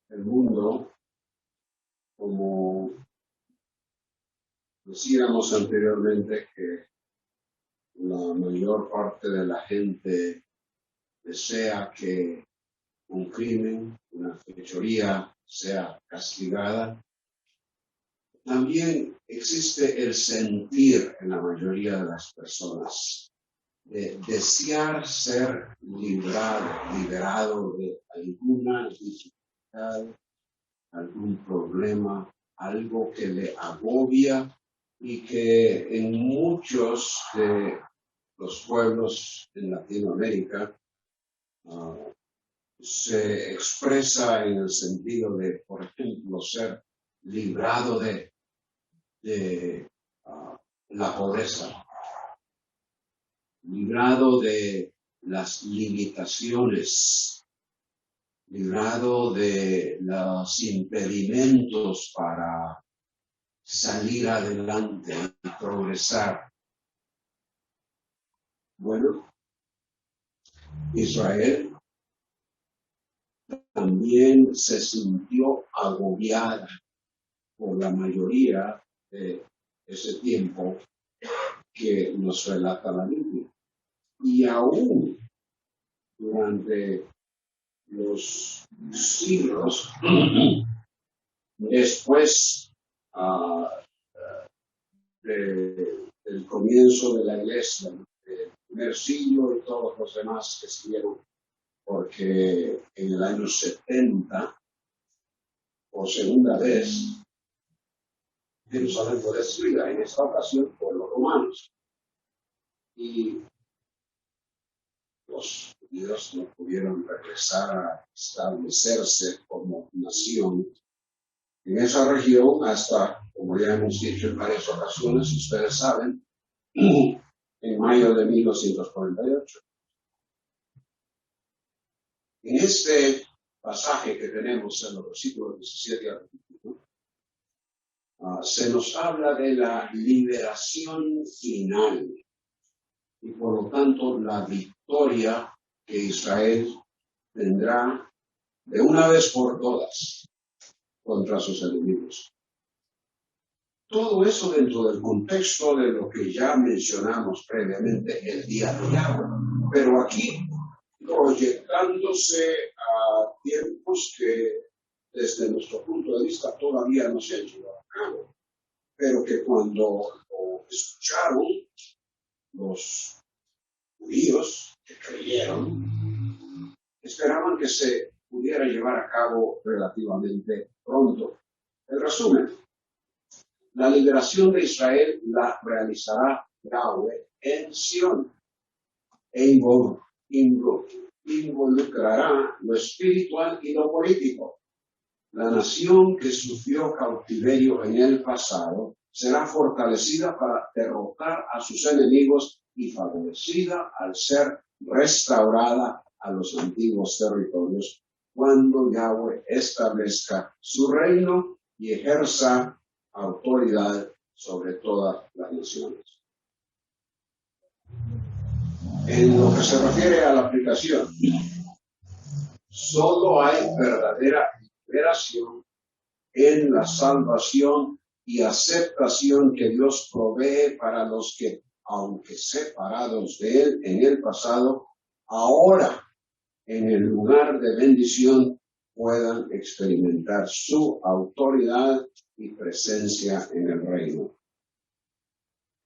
el mundo, como decíamos anteriormente, que la mayor parte de la gente desea que un crimen, una fechoría sea castigada. También existe el sentir en la mayoría de las personas de desear ser liberado de alguna dificultad, algún problema, algo que le agobia y que en muchos de los pueblos en Latinoamérica se expresa en el sentido de, por ejemplo, ser librado de la pobreza, librado de las limitaciones, librado de los impedimentos para salir adelante y progresar. Bueno, Israel también se sintió agobiada por la mayoría de ese tiempo que nos relata la Biblia. Y aún durante los siglos después del comienzo de la iglesia, del primer siglo y todos los demás que siguieron, porque en el año 70, por segunda vez, Jerusalén fue destruida, en esta ocasión por los romanos. Y los judíos no pudieron regresar a establecerse como nación en esa región hasta, como ya hemos dicho en varias ocasiones, ustedes saben, en mayo de 1948. En este pasaje que tenemos en los versículos 17 al 21, se nos habla de la liberación final y por lo tanto la victoria que Israel tendrá de una vez por todas contra sus enemigos. Todo eso dentro del contexto de lo que ya mencionamos previamente, el día de Yahweh, pero aquí proyectándose a tiempos que desde nuestro punto de vista todavía no se han llevado a cabo, pero que cuando lo escucharon los judíos que creyeron, esperaban que se pudiera llevar a cabo relativamente pronto. En resumen, la liberación de Israel la realizará Yahweh en Sion e involucrará lo espiritual y lo político. La nación que sufrió cautiverio en el pasado será fortalecida para derrotar a sus enemigos y favorecida al ser restaurada a los antiguos territorios cuando Yahweh establezca su reino y ejerza autoridad sobre todas las naciones. En lo que se refiere a la aplicación, solo hay verdadera liberación en la salvación y aceptación que Dios provee para los que, aunque separados de Él en el pasado, ahora en el lugar de bendición puedan experimentar su autoridad y presencia en el reino.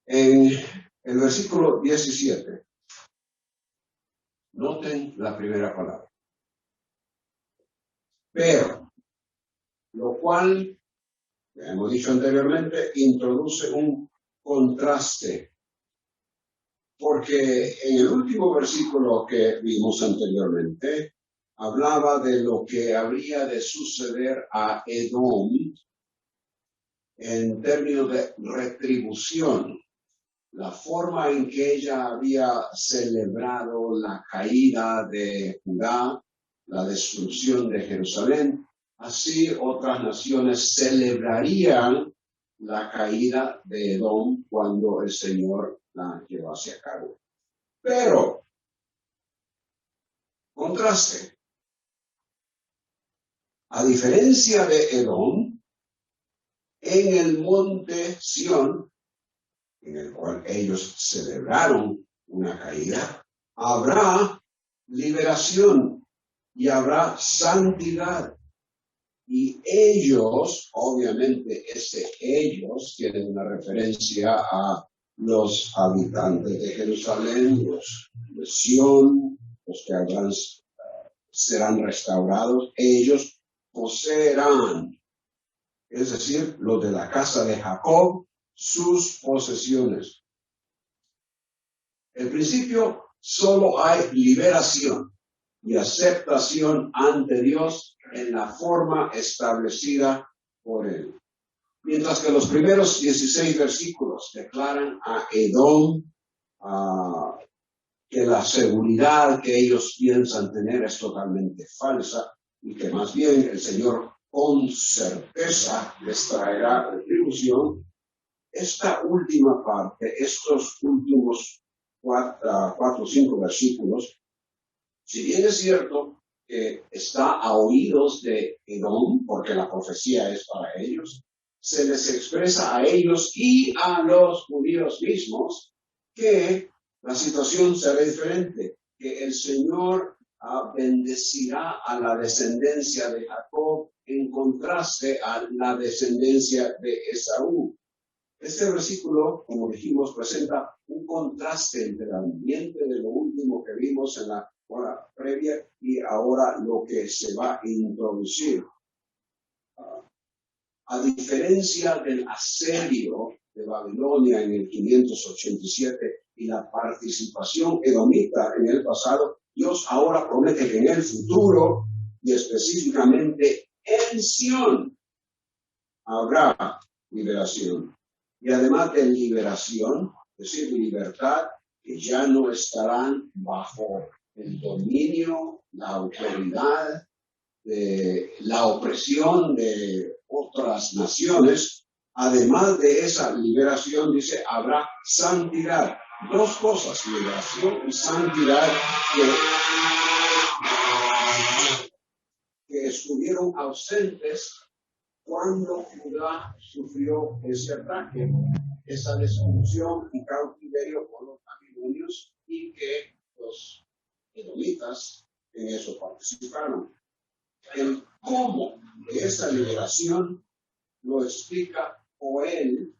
En el versículo 17, noten la primera palabra. Pero, lo cual, ya hemos dicho anteriormente, introduce un contraste. Porque en el último versículo que vimos anteriormente, hablaba de lo que habría de suceder a Edom en términos de retribución, la forma en que ella había celebrado la caída de Judá, la destrucción de Jerusalén, así otras naciones celebrarían la caída de Edom cuando el Señor la llevase a cabo. Pero, contraste, A diferencia de Edom, en el monte Sión, en el cual ellos celebraron una caída, habrá liberación y habrá santidad. Y ellos, obviamente, ellos tienen una referencia a los habitantes de Jerusalén, los de Sión, los que serán restaurados, ellos poseerán, es decir, los de la casa de Jacob, sus posesiones. En principio, solo hay liberación y aceptación ante Dios en la forma establecida por Él. Mientras que los primeros 16 versículos declaran a Edom que la seguridad que ellos piensan tener es totalmente falsa y que más bien el Señor con certeza les traerá retribución. Esta última parte, estos últimos 4 o 5 versículos, si bien es cierto que está a oídos de Edom, porque la profecía es para ellos, se les expresa a ellos y a los judíos mismos que la situación será diferente, que el Señor bendecirá a la descendencia de Jacob en contraste a la descendencia de Esaú. Este versículo, como dijimos, presenta un contraste entre el ambiente de lo último que vimos en la hora previa y ahora lo que se va a introducir. A diferencia del asedio de Babilonia en el 587 y la participación edomita en el pasado, Dios ahora promete que en el futuro, y específicamente en Sión, habrá liberación. Y además de liberación, es decir, libertad, que ya no estarán bajo el dominio, la autoridad, la opresión de otras naciones. Además de esa liberación, dice, habrá santidad. Dos cosas, liberación y santidad, que estuvieron ausentes cuando Judá sufrió ese ataque, esa destrucción y cautiverio por los babilonios, y que los edomitas en eso participaron. El cómo de esa liberación lo explica Joel,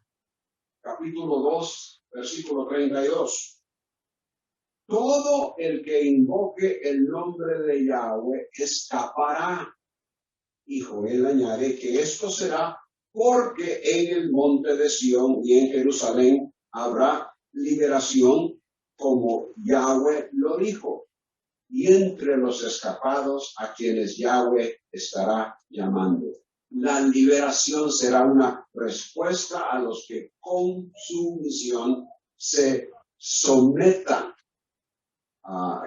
capítulo 2, versículo 32. Todo el que invoque el nombre de Yahweh escapará. Y Joel añade que esto será porque en el monte de Sión y en Jerusalén habrá liberación, como Yahweh lo dijo, y entre los escapados a quienes Yahweh estará llamando. La liberación será una respuesta a los que con su misión se sometan, a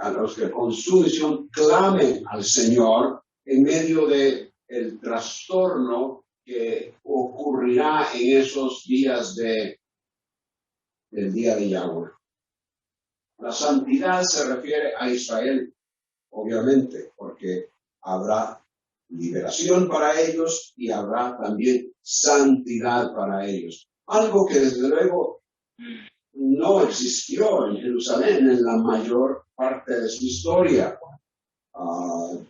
los que con su misión clamen al Señor en medio de el trastorno que ocurrirá en esos días del día de Yahweh. La santidad se refiere a Israel, obviamente, porque habrá liberación para ellos y habrá también santidad para ellos. Algo que desde luego no existió en Jerusalén en la mayor parte de su historia.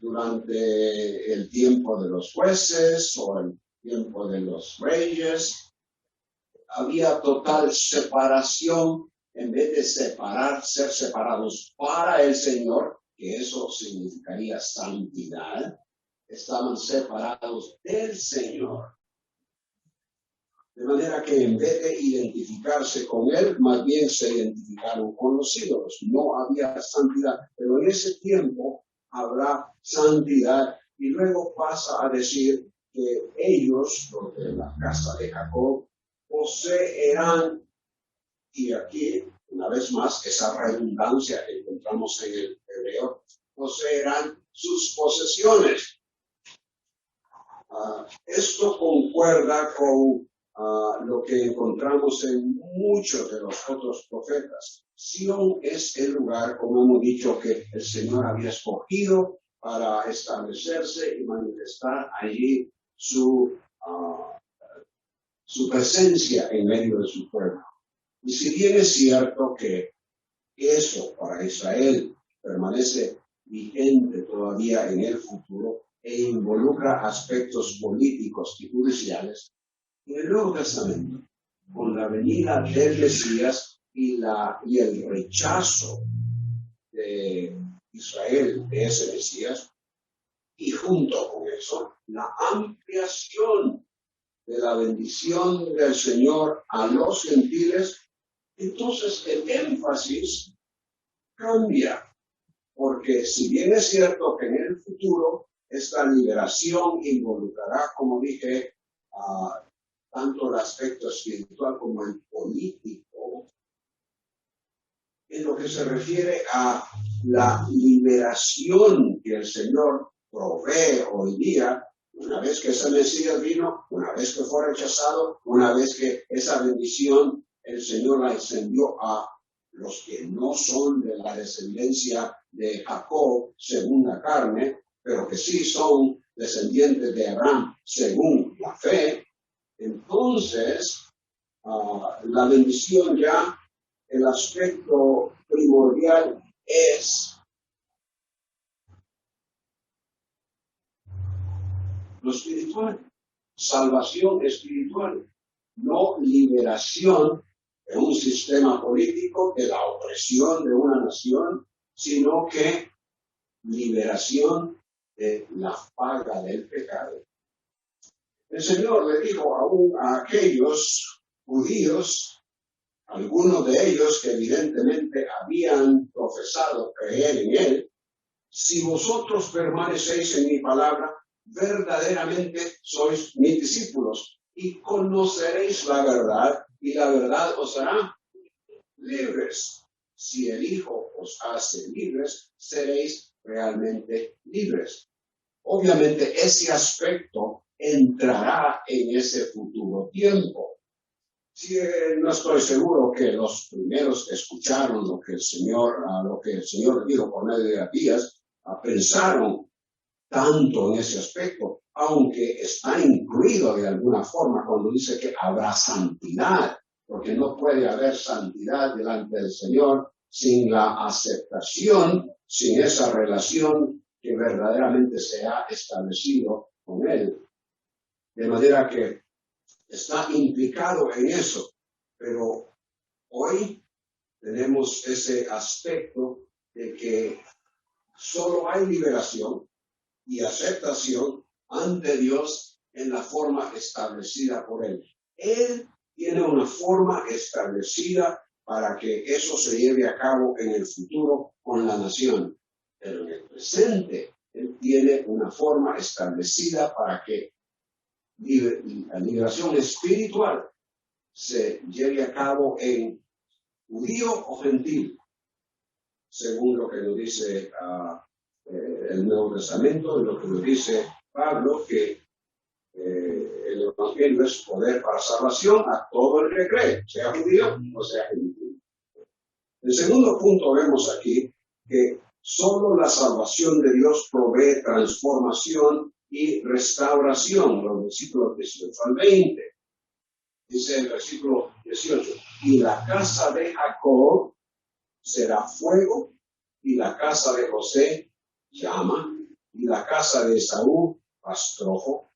Durante el tiempo de los jueces o el tiempo de los reyes, había total separación. En vez de ser separados para el Señor, que eso significaría santidad, estaban separados del Señor. De manera que en vez de identificarse con Él, más bien se identificaron con los ídolos. No había santidad, pero en ese tiempo habrá santidad. Y luego pasa a decir que ellos, los de la casa de Jacob, poseerán. Y aquí, una vez más, esa redundancia que encontramos en el hebreo, poseerán sus posesiones. Esto concuerda con lo que encontramos en muchos de los otros profetas. Sión es el lugar, como hemos dicho, que el Señor había escogido para establecerse y manifestar allí su presencia en medio de su pueblo. Y si bien es cierto que eso para Israel permanece vigente todavía en el futuro e involucra aspectos políticos y judiciales, en el Nuevo Testamento, con la venida del Mesías y el rechazo de Israel de ese Mesías, y junto con eso, la ampliación de la bendición del Señor a los gentiles, entonces el énfasis cambia, porque si bien es cierto que en el futuro esta liberación involucrará, como dije, tanto el aspecto espiritual como el político, en lo que se refiere a la liberación que el Señor provee hoy día, una vez que ese Mesías vino, una vez que fue rechazado, una vez que esa bendición el Señor la extendió a los que no son de la descendencia de Jacob según la carne, pero que sí son descendientes de Abraham según la fe, entonces la bendición ya, el aspecto primordial es lo espiritual, salvación espiritual, no liberación de un sistema político, de la opresión de una nación, sino que liberación de la paga del pecado. El Señor le dijo aún a aquellos judíos, algunos de ellos que evidentemente habían profesado creer en Él, si vosotros permanecéis en mi palabra, verdaderamente sois mis discípulos y conoceréis la verdad y la verdad os hará libres. Si el Hijo os hace libres, seréis realmente libres. Obviamente ese aspecto entrará en ese futuro tiempo. Sí, no estoy seguro que los primeros que escucharon lo que el Señor dijo por medio de Abías, pensaron tanto en ese aspecto, aunque está incluido de alguna forma cuando dice que habrá santidad, porque no puede haber santidad delante del Señor sin la aceptación, sin esa relación que verdaderamente se ha establecido con Él. De manera que está implicado en eso, pero hoy tenemos ese aspecto de que solo hay liberación y aceptación ante Dios en la forma establecida por Él. Él tiene una forma establecida para que eso se lleve a cabo en el futuro con la nación, pero en el presente Él tiene una forma establecida para que la liberación espiritual se lleve a cabo en judío o gentil, según lo que nos dice el Nuevo Testamento, y lo que nos dice Pablo, que el Evangelio es poder para salvación a todo el que cree, sea judío o sea gentil. El segundo punto vemos aquí que solo la salvación de Dios provee transformación y restauración, los versículos 18 al 20. Dice el versículo 18, y la casa de Jacob será fuego, y la casa de José llama, y la casa de Esaú rastrojo,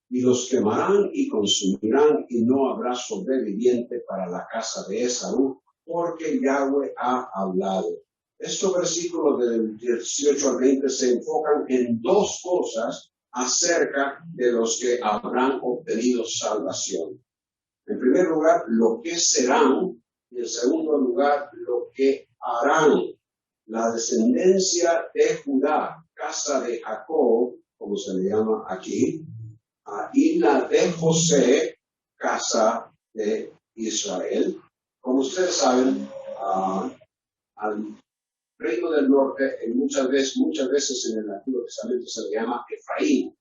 y los quemarán y consumirán, y no habrá sobreviviente para la casa de Esaú, porque Yahweh ha hablado. Estos versículos del 18 al 20 se enfocan en dos cosas acerca de los que habrán obtenido salvación. En primer lugar, lo que serán, y en segundo lugar, lo que harán. La descendencia de Judá, casa de Jacob, como se le llama aquí, y la de José, casa de Israel. Como ustedes saben, al reino del norte, muchas veces en el Antiguo Testamento se le llama Efraín.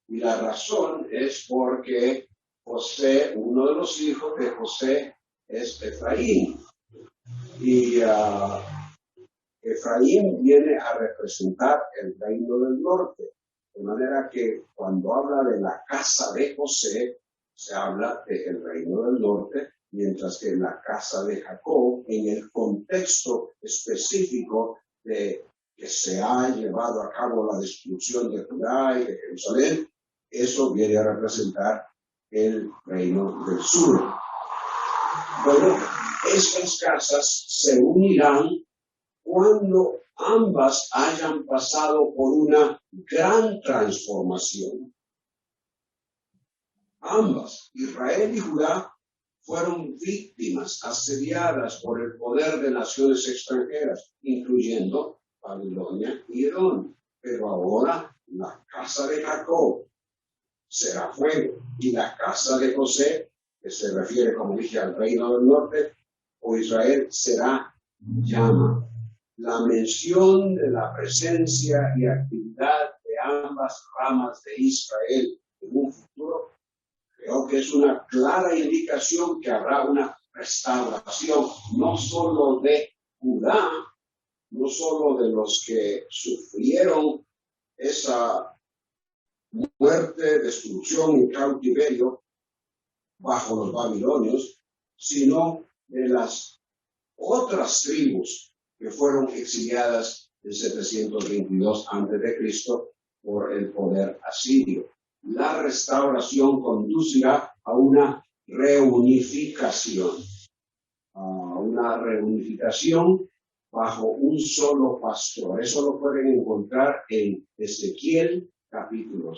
Y la razón es porque José, uno de los hijos de José, es Efraín. Y Efraín viene a representar el reino del norte, de manera que cuando habla de la casa de José, se habla del reino del norte, mientras que en la casa de Jacob, en el contexto específico de que se ha llevado a cabo la destrucción de Judá y de Jerusalén, eso viene a representar el reino del sur. Bueno, estas casas se unirán cuando ambas hayan pasado por una gran transformación. Ambas, Israel y Judá, fueron víctimas asediadas por el poder de naciones extranjeras, incluyendo Babilonia y Edom. Pero ahora la casa de Jacob será fuego y la casa de José, que se refiere, como dije, al reino del norte, o Israel, será llama. La mención de la presencia y actividad de ambas ramas de Israel en un futuro, creo que es una clara indicación que habrá una restauración, no solo de Judá, no solo de los que sufrieron esa muerte, destrucción y cautiverio bajo los babilonios, sino de las otras tribus que fueron exiliadas en 722 a.C. por el poder asirio. La restauración conducirá a una reunificación, bajo un solo pastor. Eso lo pueden encontrar en Ezequiel, capítulo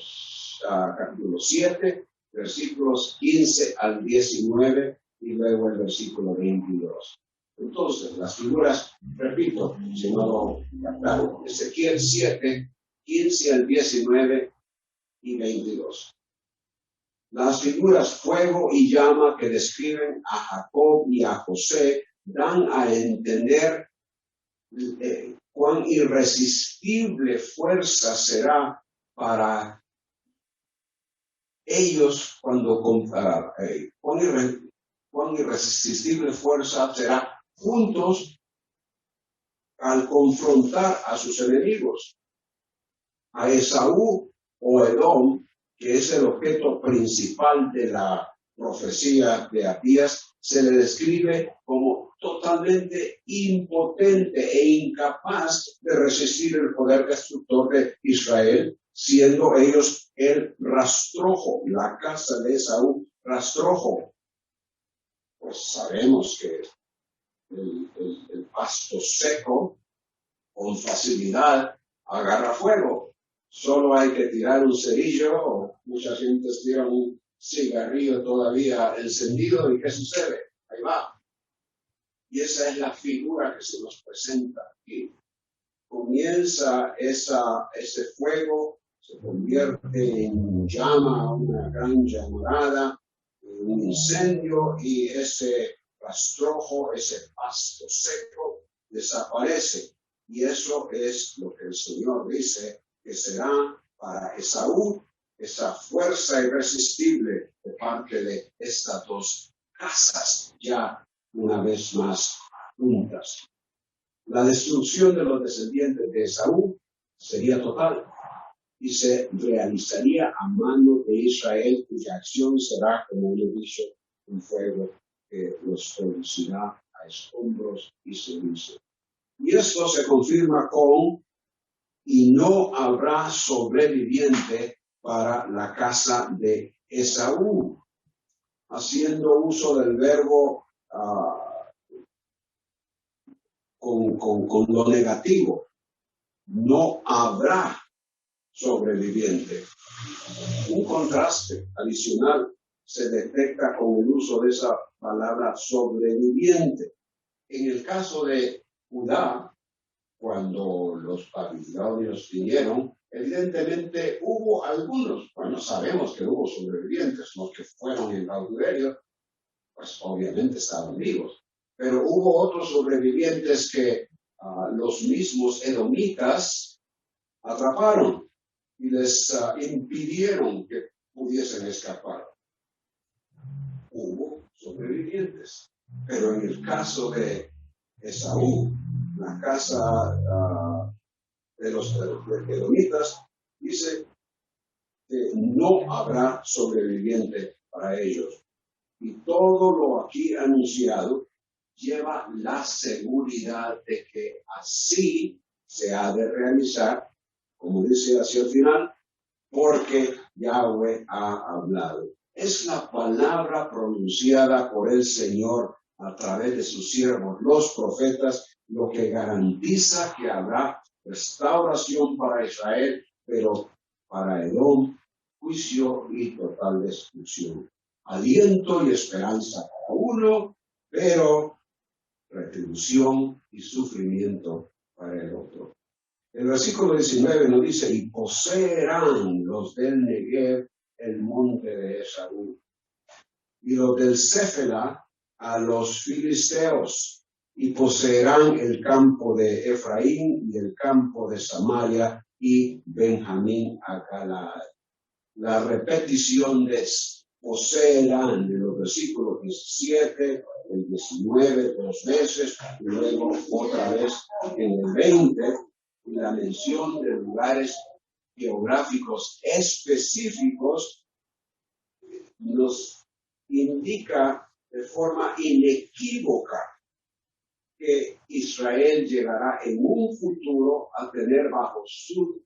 7, versículos 15 al 19 y luego el versículo 22. Entonces, las figuras, repito, si no lo captaron, Ezequiel 7, 15 al 19 y 22. Las figuras fuego y llama que describen a Jacob y a José dan a entender cuán irresistible fuerza será para ellos cuán irresistible fuerza será juntos al confrontar a sus enemigos. A Esaú o Edom, que es el objeto principal de la profecía de Abías, se le describe como totalmente impotente e incapaz de resistir el poder destructor de Israel, siendo ellos el rastrojo, la casa de Esaú, rastrojo. Pues sabemos que el pasto seco con facilidad agarra fuego. Solo hay que tirar un cerillo, o mucha gente tira un cigarrillo todavía encendido, ¿y qué sucede? Ahí va. Y esa es la figura que se nos presenta aquí. Comienza ese fuego, se convierte en llama, una gran llamarada, un incendio, y ese rastrojo, ese pasto seco desaparece. Y eso es lo que el Señor dice que será para Esaú esa fuerza irresistible de parte de estas dos casas, ya una vez más juntas. La destrucción de los descendientes de Esaú sería total y se realizaría a mano de Israel, cuya acción será, como he dicho, un fuego que los producirá a escombros y ceniza. Y esto se confirma con: y no habrá sobreviviente para la casa de Esaú, haciendo uso del verbo con lo negativo. No habrá sobreviviente. Un contraste adicional se detecta con el uso de esa palabra sobreviviente. En el caso de Judá, cuando los babilonios vinieron, evidentemente hubo algunos, bueno, sabemos que hubo sobrevivientes, los que fueron en cautiverio, pues obviamente estaban vivos, pero hubo otros sobrevivientes que los mismos edomitas atraparon y les impidieron que pudiesen escapar. Hubo sobrevivientes, pero en el caso de Esaú, la casa de los edomitas, dice que no habrá sobreviviente para ellos. Y todo lo aquí anunciado lleva la seguridad de que así se ha de realizar, como dice hacia el final, porque Yahweh ha hablado. Es la palabra pronunciada por el Señor a través de sus siervos, los profetas, lo que garantiza que habrá restauración para Israel, pero para Edom, juicio y total destrucción. Aliento y esperanza para uno, pero retribución y sufrimiento para el otro. El versículo 19 nos dice, y poseerán los del Negev el monte de Esaú, y los del Céfela a los filisteos, y poseerán el campo de Efraín y el campo de Samaria y Benjamín a Galaad. La repetición de poseerán en los versículos 17, el 19, 2 veces, y luego otra vez en el 20, la mención de lugares geográficos específicos nos indica de forma inequívoca que Israel llegará en un futuro a tener bajo su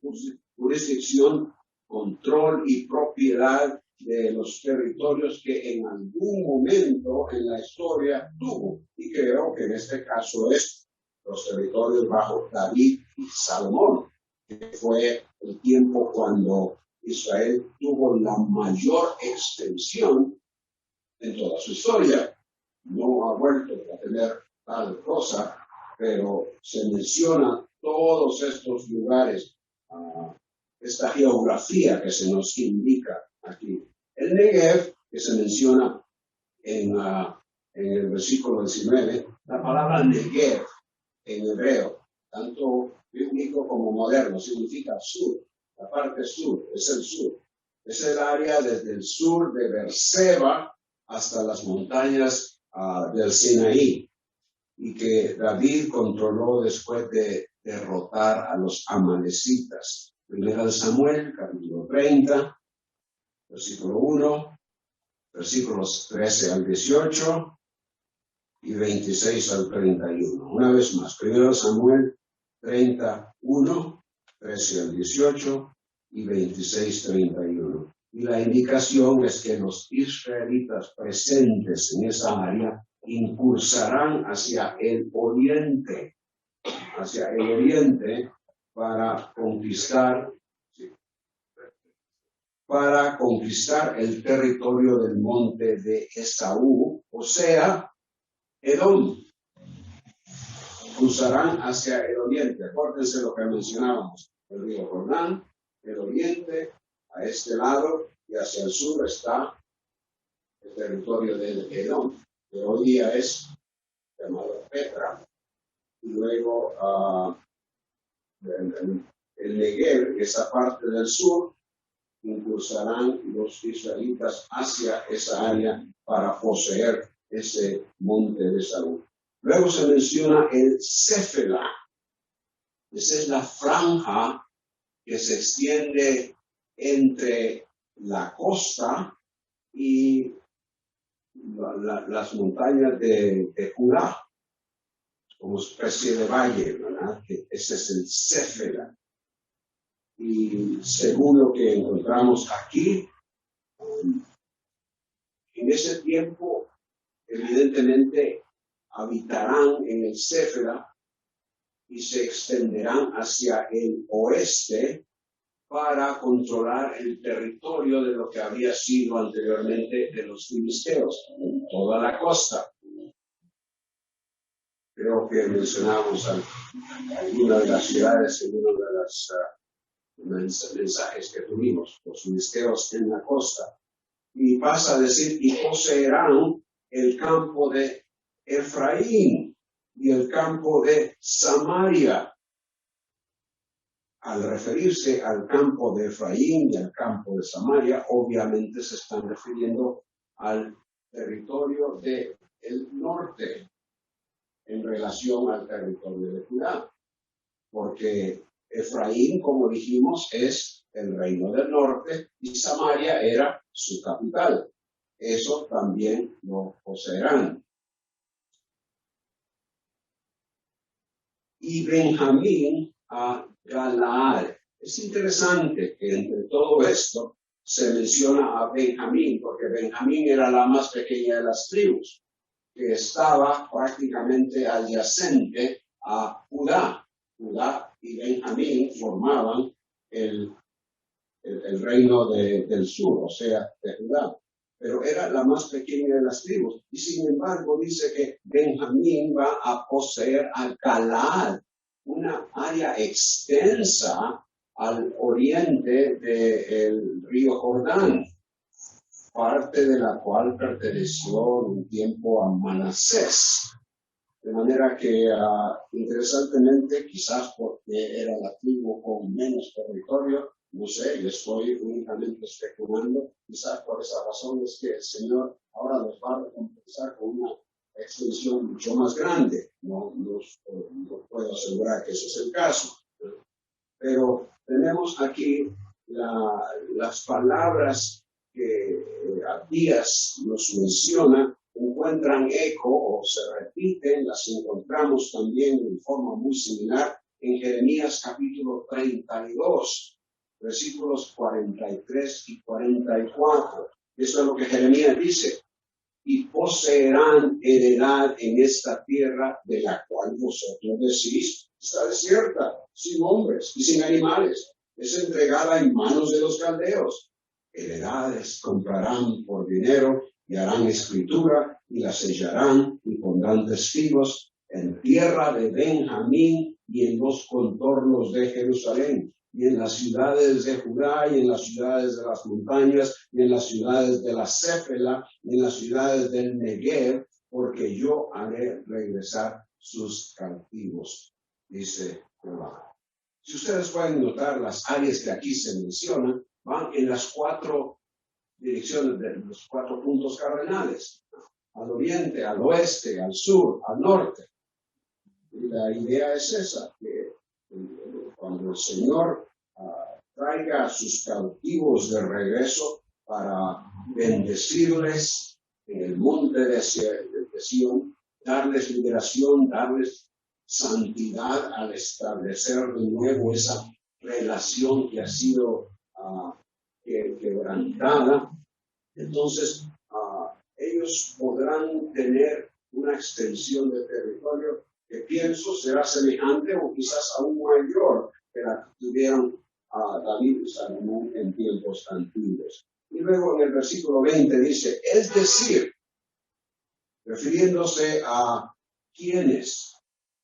jurisdicción control y propiedad de los territorios que en algún momento en la historia tuvo. Y creo que en este caso es los territorios bajo David y Salomón, que fue el tiempo cuando Israel tuvo la mayor extensión en toda su historia. No ha vuelto a tener tal cosa, pero se menciona todos estos lugares, esta geografía que se nos indica aquí. El Negev, que se menciona en el versículo 19, la palabra Negev en hebreo, tanto bíblico como moderno, significa sur, la parte sur, es el sur. Es el área desde el sur de Beerseba hasta las montañas del Sinaí, y que David controló después de derrotar a los amalecitas. Primera de Samuel, capítulo 30, versículo 1, versículos 13 al 18 y 26 al 31. Una vez más, primera de Samuel 31, 13 al 18 y 26, 31. Y la indicación es que los israelitas presentes en esa área incursarán hacia el oriente para conquistar el territorio del monte de Esaú, o sea, Edom. Cruzarán hacia el oriente. Acuérdense lo que mencionábamos, el río Jordán, el oriente, a este lado, y hacia el sur está el territorio de Edom, que hoy día es llamado Petra. Y luego el Negev, esa parte del sur, impulsarán los israelitas hacia esa área para poseer ese monte de Esaú. Luego se menciona el Céfela. Esa es la franja que se extiende entre la costa y las montañas de Judá, como especie de valle, ¿verdad? Ese es el Céfela. Y según lo que encontramos aquí, en ese tiempo, evidentemente, habitarán en el Céfela y se extenderán hacia el oeste para controlar el territorio de lo que había sido anteriormente de los filisteos, toda la costa. Creo que mencionamos alguna de las ciudades en uno de los mensajes que tuvimos, los filisteos en la costa. Y pasa a decir, y poseerán el campo de Efraín y el campo de Samaria. Al referirse al campo de Efraín y al campo de Samaria, obviamente se están refiriendo al territorio del norte, en relación al territorio de Judá, porque Efraín, como dijimos, es el reino del norte y Samaria era su capital. Eso también lo poseerán. Y Benjamín a Galaad. Es interesante que entre todo esto se menciona a Benjamín, porque Benjamín era la más pequeña de las tribus, que estaba prácticamente adyacente a Judá. Judá y Benjamín formaban el reino del sur, o sea, de Judá. Pero era la más pequeña de las tribus. Y sin embargo dice que Benjamín va a poseer a Galaad, una área extensa al oriente del río Jordán, parte de la cual perteneció un tiempo a Manasés. De manera que, interesantemente, quizás porque era la tribu con menos territorio, no sé, yo estoy únicamente especulando, quizás por esa razón es que el Señor ahora nos va a recompensar con una extensión mucho más grande. No puedo asegurar que eso es el caso. Pero tenemos aquí las palabras que Abdías nos menciona, encuentran eco o se repiten, las encontramos también en forma muy similar en Jeremías capítulo 32, versículos 43 y 44. Eso es lo que Jeremías dice. Y poseerán heredad en esta tierra de la cual vosotros decís, está desierta, sin hombres y sin animales, es entregada en manos de los caldeos. Heredades comprarán por dinero y harán escritura y la sellarán y pondrán testigos en tierra de Benjamín y en los contornos de Jerusalén, y en las ciudades de Judá, y en las ciudades de las montañas, y en las ciudades de la Céfela, y en las ciudades del Negev, porque yo haré regresar sus cautivos, dice Jehová. Si ustedes pueden notar, las áreas que aquí se mencionan van en las 4 direcciones de los 4 puntos cardenales: al oriente, al oeste, al sur, al norte. Y la idea es esa, que cuando el Señor traiga a sus cautivos de regreso para bendecirles en el monte de Sión, darles liberación, darles santidad al establecer de nuevo esa relación que ha sido quebrantada, entonces ellos podrán tener una extensión de territorio que pienso será semejante o quizás aún mayor que la que tuvieron David y Salomón en tiempos antiguos. Y luego en el versículo 20 dice, es decir, refiriéndose a quienes,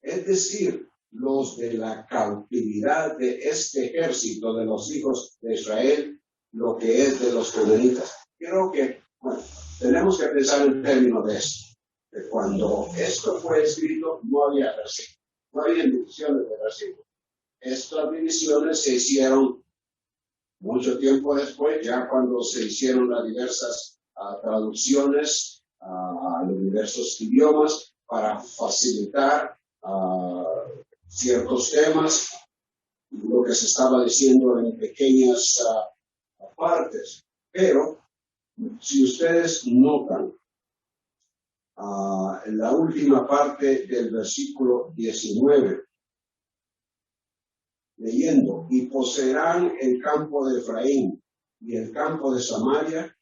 es decir, los de la cautividad de este ejército de los hijos de Israel, lo que es de los canaanitas. Creo que, tenemos que pensar en términos de esto. Que cuando esto fue escrito no había versículos, no había divisiones de versículos. Estas divisiones se hicieron mucho tiempo después, ya cuando se hicieron las diversas traducciones a los diversos idiomas para facilitar ciertos temas, lo que se estaba diciendo en pequeñas partes. Pero si ustedes notan, en la última parte del versículo 19, leyendo, y poseerán el campo de Efraín y el campo de Samaria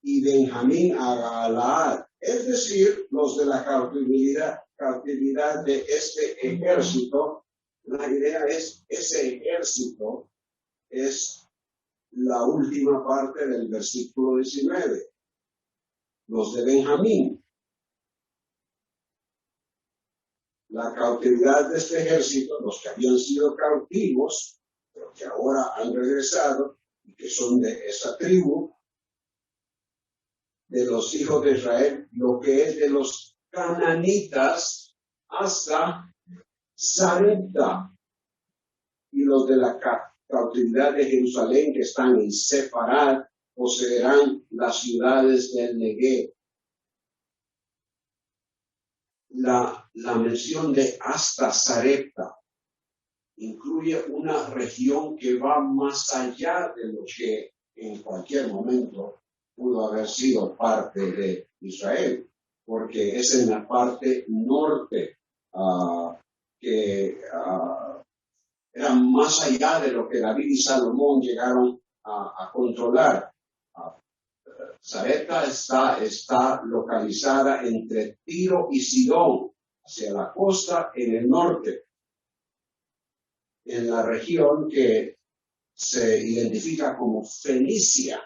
y Benjamín a Galaad, es decir, los de la cautividad de este ejército. La idea es, ese ejército es la última parte del versículo 19, los de Benjamín. La cautividad de este ejército, los que habían sido cautivos, pero que ahora han regresado y que son de esa tribu, de los hijos de Israel, lo que es de los cananitas hasta Sarepta, y los de la cautividad de Jerusalén que están en Sefarad poseerán las ciudades del Negev. la mención de hasta Sarepta incluye una región que va más allá de lo que en cualquier momento pudo haber sido parte de Israel, porque es en la parte norte que era más allá de lo que David y Salomón llegaron a controlar. Sarepta está localizada entre Tiro y Sidón, hacia la costa en el norte, en la región que se identifica como Fenicia.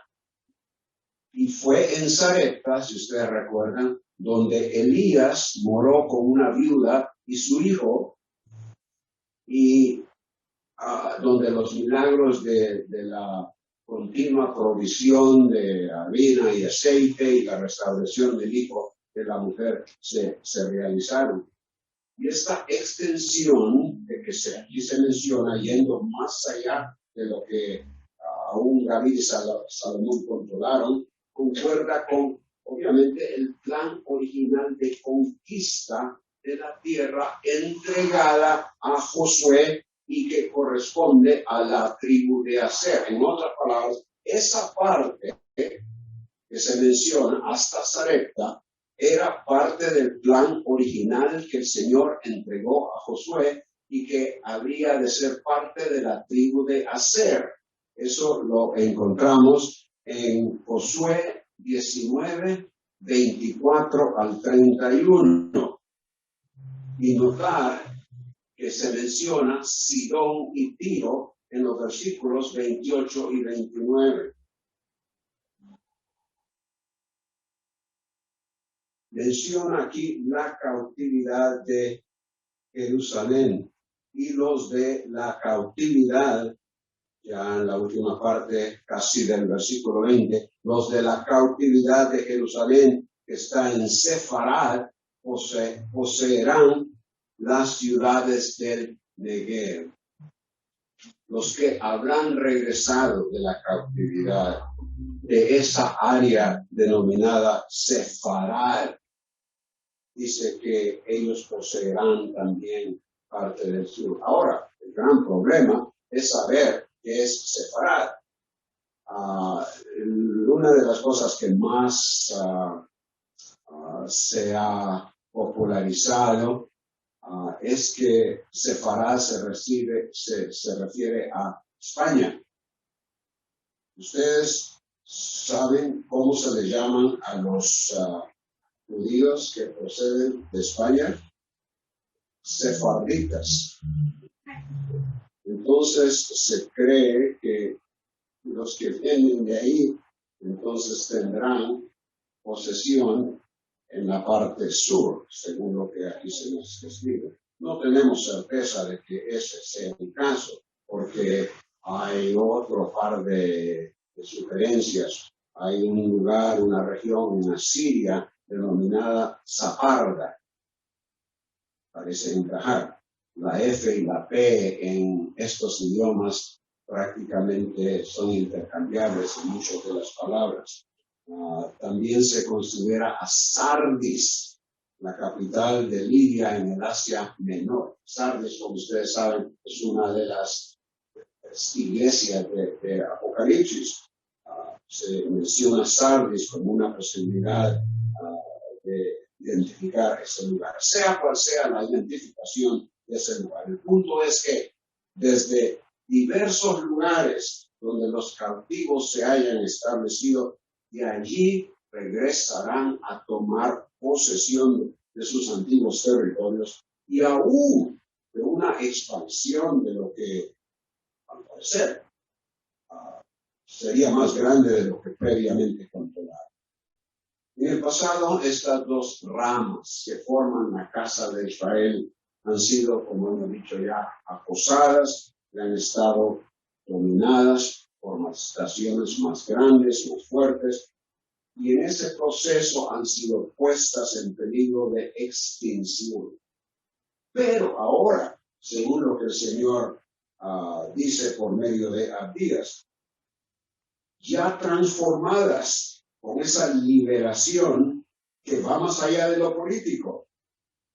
Y fue en Sarepta, si ustedes recuerdan, donde Elías moró con una viuda y su hijo, y donde los milagros de la continua provisión de harina y aceite y la restauración del hijo de la mujer se realizaron. Y esta extensión de que aquí se menciona, yendo más allá de lo que aún David y Salomón controlaron, concuerda con, obviamente, el plan original de conquista de la tierra entregada a Josué y que corresponde a la tribu de Aser. En otras palabras, esa parte que se menciona hasta Sarepta era parte del plan original que el Señor entregó a Josué y que habría de ser parte de la tribu de Aser. Eso lo encontramos en Josué 19, 24 al 31. Y notar que se menciona Sidón y Tiro en los versículos 28 y 29. Menciona aquí la cautividad de Jerusalén y los de la cautividad, ya en la última parte casi del versículo 20, los de la cautividad de Jerusalén que está en Sefarad poseerán las ciudades del Negev. Los que habrán regresado de la cautividad de esa área denominada Sefarad, dice que ellos poseerán también parte del sur. Ahora, el gran problema es saber qué es Sefarad. Una de las cosas que más se ha popularizado es que Sefarad se refiere a España. Ustedes saben cómo se le llaman a los judíos que proceden de España: sefarditas. Entonces se cree que los que vienen de ahí entonces tendrán posesión en la parte sur, según lo que aquí se nos escribe. No tenemos certeza de que ese sea el caso, porque hay otro par de sugerencias. Hay un lugar, una región en Asiria denominada Zaparda. Parece encajar. La F y la P en estos idiomas prácticamente son intercambiables en muchas de las palabras. También se considera a Sardis, la capital de Lidia en el Asia Menor. Sardis, como ustedes saben, es una de las iglesias de Apocalipsis. Se menciona Sardis como una posibilidad de identificar ese lugar. Sea cual sea la identificación de ese lugar. El punto es que desde diversos lugares donde los cautivos se hayan establecido, de allí regresarán a tomar posesión de sus antiguos territorios y aún de una expansión de lo que, al parecer, sería más grande de lo que previamente controlaba. En el pasado, estas dos ramas que forman la casa de Israel han sido, como hemos dicho ya, acosadas, y han estado dominadas por naciones más grandes, más fuertes, y en ese proceso han sido puestas en peligro de extinción. Pero ahora, según lo que el Señor dice por medio de Abdías, ya transformadas con esa liberación que va más allá de lo político.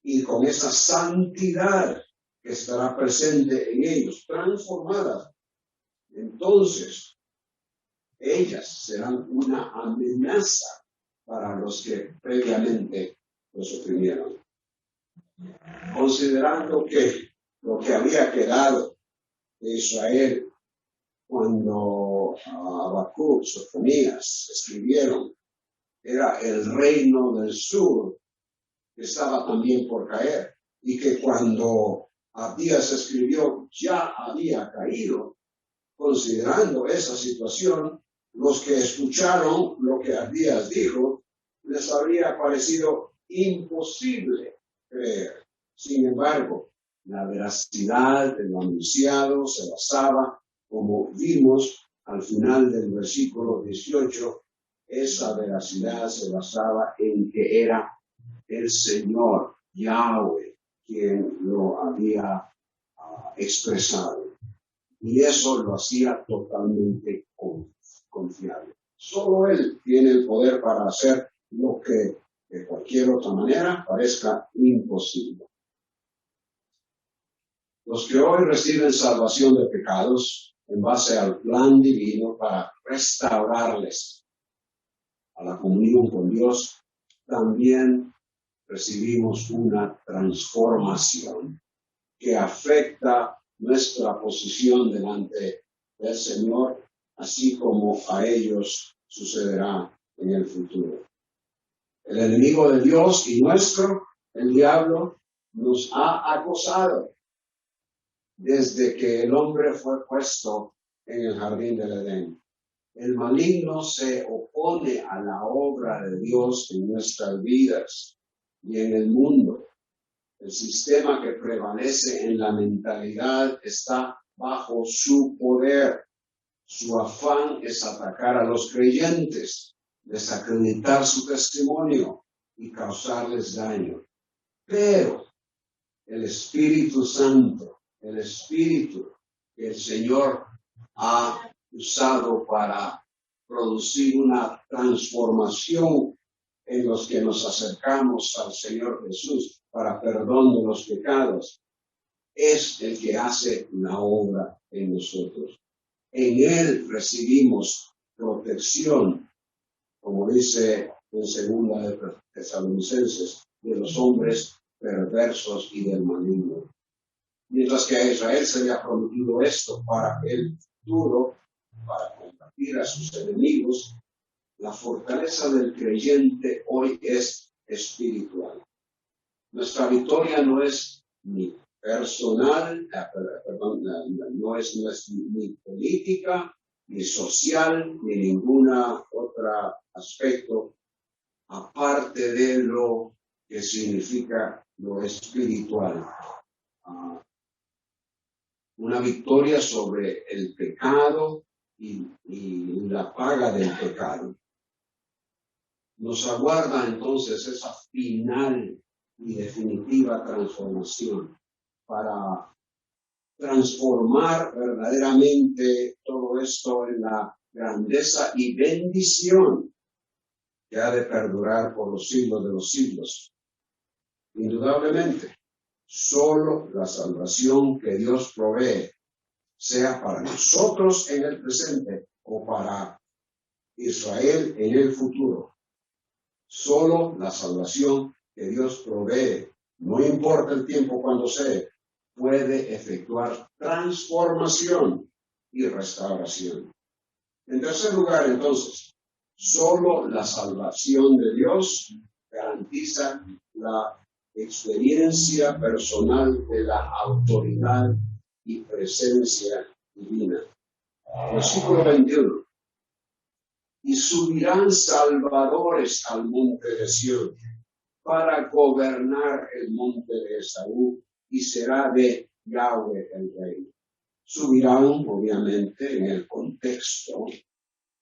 y con esa santidad que estará presente en ellos, transformadas, entonces ellas serán una amenaza para los que previamente los oprimieron. Considerando que lo que había quedado de Israel cuando Habacuc, Sofonías escribieron, era el reino del sur, que estaba también por caer, y que cuando Abdías escribió ya había caído. Considerando esa situación, los que escucharon lo que Abdías dijo, les habría parecido imposible creer. Sin embargo, la veracidad de lo anunciado se basaba, como vimos al final del versículo 18, esa veracidad se basaba en que era el Señor, Yahweh, quien lo había expresado. Y eso lo hacía totalmente confiable. Solo Él tiene el poder para hacer lo que de cualquier otra manera parezca imposible. Los que hoy reciben salvación de pecados en base al plan divino para restaurarles a la comunión con Dios, también recibimos una transformación que afecta nuestra posición delante del Señor, así como a ellos sucederá en el futuro. El enemigo de Dios y nuestro, el diablo, nos ha acosado desde que el hombre fue puesto en el jardín del Edén. El maligno se opone a la obra de Dios en nuestras vidas y en el mundo. El sistema que prevalece en la mentalidad está bajo su poder. Su afán es atacar a los creyentes, desacreditar su testimonio y causarles daño. Pero el Espíritu Santo, el Espíritu que el Señor ha usado para producir una transformación en los que nos acercamos al Señor Jesús para perdón de los pecados, es el que hace la obra en nosotros. En Él recibimos protección, como dice en segunda de Tesalonicenses, de los hombres perversos y del maligno. Mientras que a Israel se le ha prometido esto para el futuro, para combatir a sus enemigos, la fortaleza del creyente hoy es espiritual. Nuestra victoria no es ni personal, no es ni política, ni social, ni ninguna otro aspecto, aparte de lo que significa lo espiritual. Una victoria sobre el pecado y la paga del pecado. Nos aguarda entonces esa final y definitiva transformación para transformar verdaderamente todo esto en la grandeza y bendición que ha de perdurar por los siglos de los siglos. Indudablemente, solo la salvación que Dios provee, sea para nosotros en el presente o para Israel en el futuro, solo la salvación que Dios provee, no importa el tiempo cuando sea, puede efectuar transformación y restauración. En tercer lugar, entonces, solo la salvación de Dios garantiza la experiencia personal de la autoridad y presencia divina. Versículo 21. Y subirán salvadores al monte de Sión para gobernar el monte de Esaú, y será de Yahweh el rey. Subirán, obviamente, en el contexto,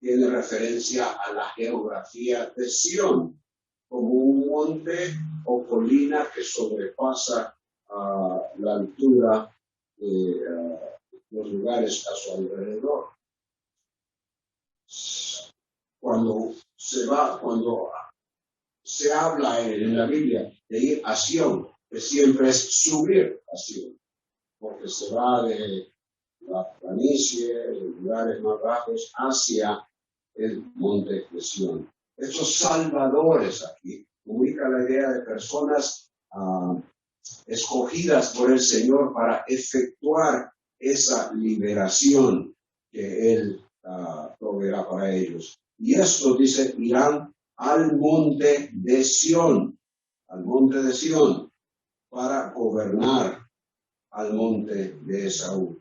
tiene referencia a la geografía de Sión, como un monte o colina que sobrepasa la altura de los lugares a su alrededor. Cuando se habla en la Biblia de ir a Sión, que siempre es subir a Sion, porque se va de la planicie, de lugares más bajos, hacia el monte de Sion. Estos salvadores aquí comunican la idea de personas escogidas por el Señor para efectuar esa liberación que Él proveerá para ellos. Y esto, dice, irán al monte de Sión, para gobernar al monte de Esaú.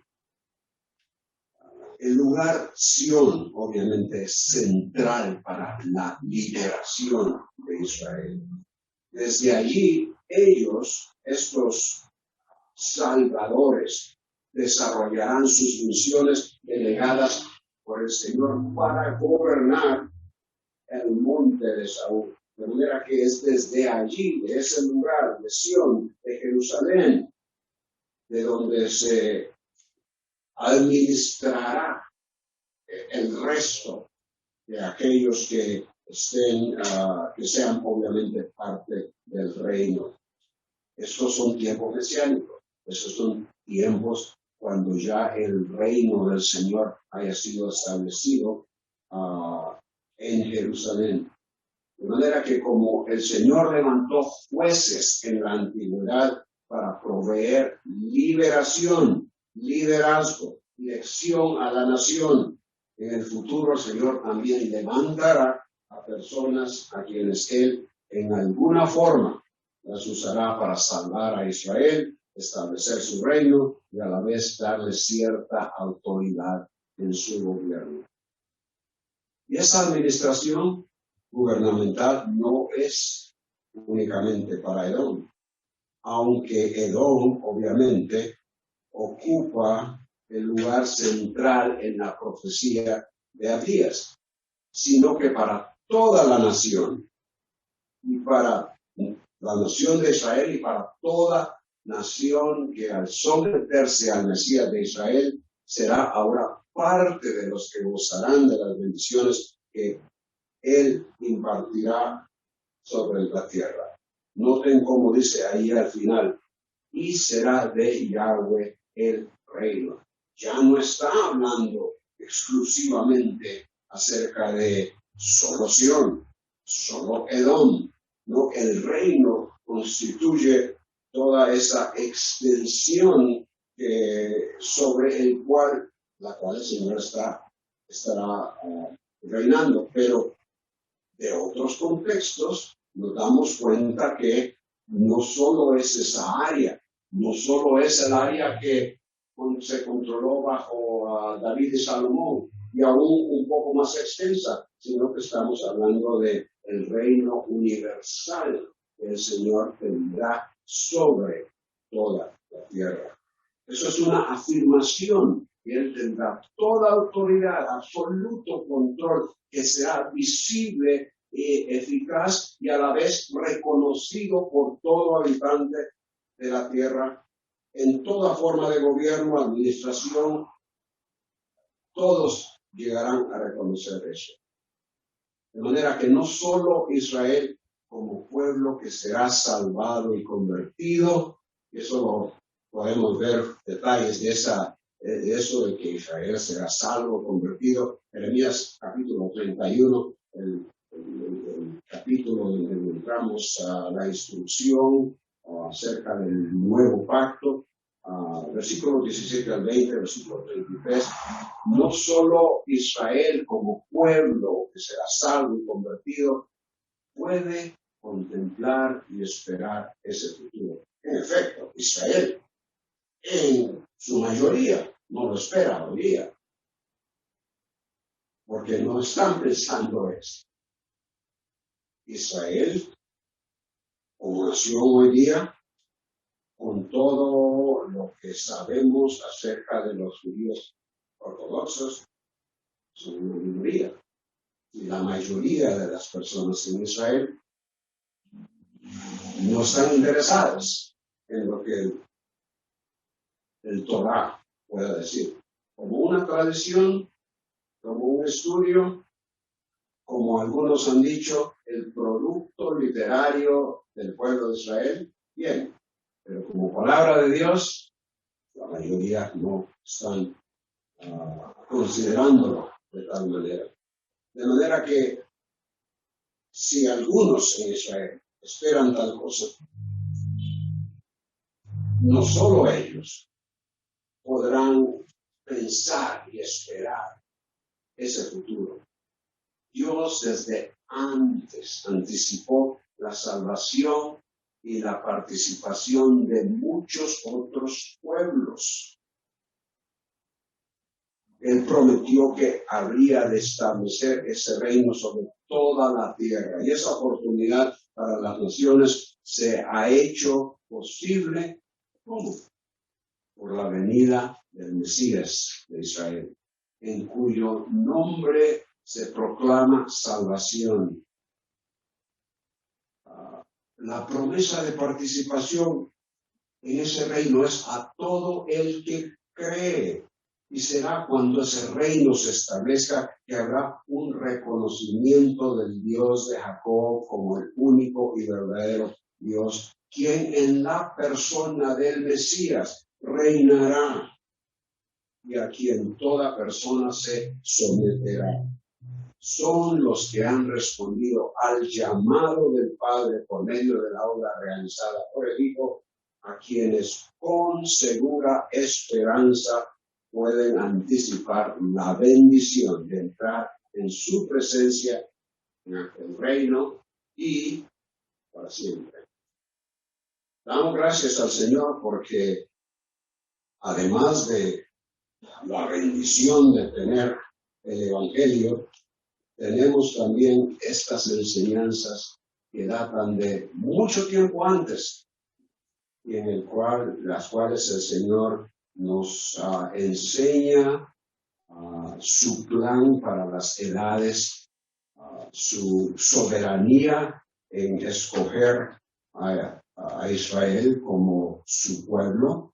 El lugar Sión, obviamente, es central para la liberación de Israel. Desde allí, ellos, estos salvadores, desarrollarán sus misiones delegadas por el Señor para gobernar el monte de Esaú. De manera que es desde allí, de ese lugar de Sión, de Jerusalén, de donde se administrará el resto de aquellos que sean obviamente parte del reino. Estos son tiempos mesiánicos, estos son tiempos cuando ya el reino del Señor haya sido establecido en Jerusalén. De manera que como el Señor levantó jueces en la antigüedad para proveer liberación, liderazgo, dirección a la nación, en el futuro el Señor también levantará a personas a quienes Él en alguna forma las usará para salvar a Israel, establecer su reino y a la vez darle cierta autoridad en su gobierno. Y esa administración gubernamental no es únicamente para Edom, aunque Edom obviamente ocupa el lugar central en la profecía de Abías, sino que para toda la nación, y para la nación de Israel y para toda nación que al someterse al Mesías de Israel será ahora parte de los que gozarán de las bendiciones que Él impartirá sobre la tierra. Noten cómo dice ahí al final, y será de Yahweh el reino. Ya no está hablando exclusivamente acerca de solo Sión, solo Edom. No, el reino constituye toda esa extensión sobre la cual el Señor estará reinando. Pero de otros contextos nos damos cuenta que no solo es esa área, no solo es el área que se controló bajo David y Salomón, y aún un poco más extensa, sino que estamos hablando del reino universal que el Señor tendrá sobre toda la tierra. Eso es una afirmación, que Él tendrá toda autoridad, absoluto control, que será visible y eficaz y a la vez reconocido por todo habitante de la tierra en toda forma de gobierno, administración. Todos llegarán a reconocer eso. De manera que no solo Israel como pueblo que será salvado y convertido, y eso lo podemos ver detalles de eso de que Israel será salvo, convertido. Jeremías capítulo 31, el capítulo donde encontramos la instrucción acerca del nuevo pacto, versículos 17 al 20, versículo 33. No solo Israel como pueblo que será salvo y convertido puede contemplar y esperar ese futuro. En efecto, Israel en su mayoría no lo espera hoy día, porque no están pensando eso. Israel, como nación hoy día, con todo lo que sabemos acerca de los judíos ortodoxos, son una minoría. Y la mayoría de las personas en Israel no están interesadas en lo que el Torá pueda decir. Como una tradición, como un estudio, como algunos han dicho, el producto literario del pueblo de Israel, bien, pero como palabra de Dios, la mayoría no están considerándolo de tal manera. De manera que si algunos en Israel esperan tal cosa, no solo ellos podrán pensar y esperar ese futuro. Dios desde antes anticipó la salvación y la participación de muchos otros pueblos. Él prometió que habría de establecer ese reino sobre toda la tierra. Y esa oportunidad para las naciones se ha hecho posible, ¿cómo? Por la venida del Mesías de Israel, en cuyo nombre se proclama salvación. La promesa de participación en ese reino es a todo el que cree. Y será cuando ese reino se establezca que habrá un reconocimiento del Dios de Jacob como el único y verdadero Dios, quien en la persona del Mesías reinará y a quien toda persona se someterá. Son los que han respondido al llamado del Padre por medio de la obra realizada por el Hijo, a quienes con segura esperanza pueden anticipar la bendición de entrar en su presencia en aquel reino y para siempre. Damos gracias al Señor porque además de la bendición de tener el Evangelio, tenemos también estas enseñanzas que datan de mucho tiempo antes y en las cuales el Señor nos enseña su plan para las edades, su soberanía en escoger a Israel como su pueblo,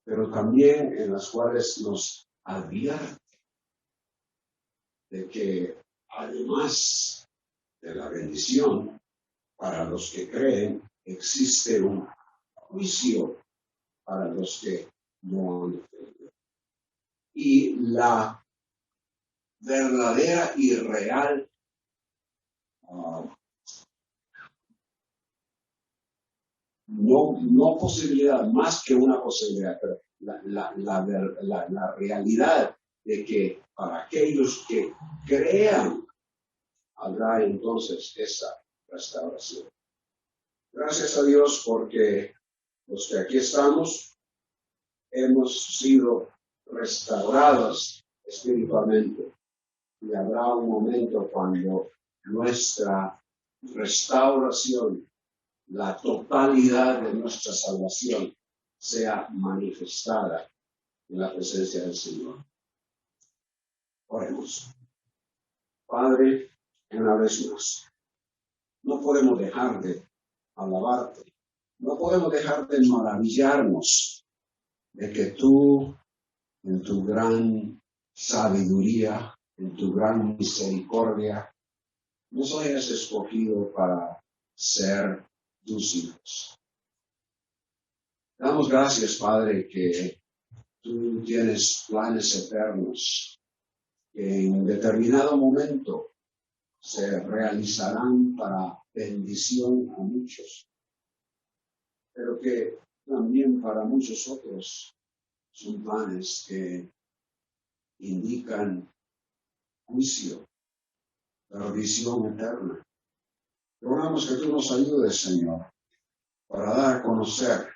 pero también en las cuales nos advierte de que además de la bendición para los que creen, existe un juicio para los que no han creído. Y la verdadera y real no posibilidad, más que una posibilidad, pero la realidad de que para aquellos que crean habrá entonces esa restauración. Gracias a Dios porque los que aquí estamos hemos sido restaurados espiritualmente y habrá un momento cuando nuestra restauración, la totalidad de nuestra salvación sea manifestada en la presencia del Señor. Oremos. Padre, una vez más, no podemos dejar de alabarte, no podemos dejar de maravillarnos de que tú, en tu gran sabiduría, en tu gran misericordia, nos hayas escogido para ser tus hijos. Damos gracias, Padre, que tú tienes planes eternos que en determinado momento se realizarán para bendición a muchos, pero que también para muchos otros son planes que indican juicio, perdición eterna. Rogamos que tú nos ayudes, Señor, para dar a conocer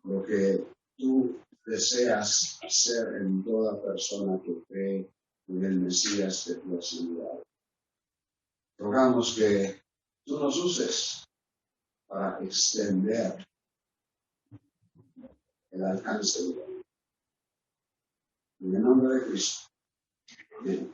lo que tú deseas hacer en toda persona que cree en el Mesías que tú has enviado. Rogamos que tú nos uses para extender el alcance de la vida. En el nombre de Cristo. Amén.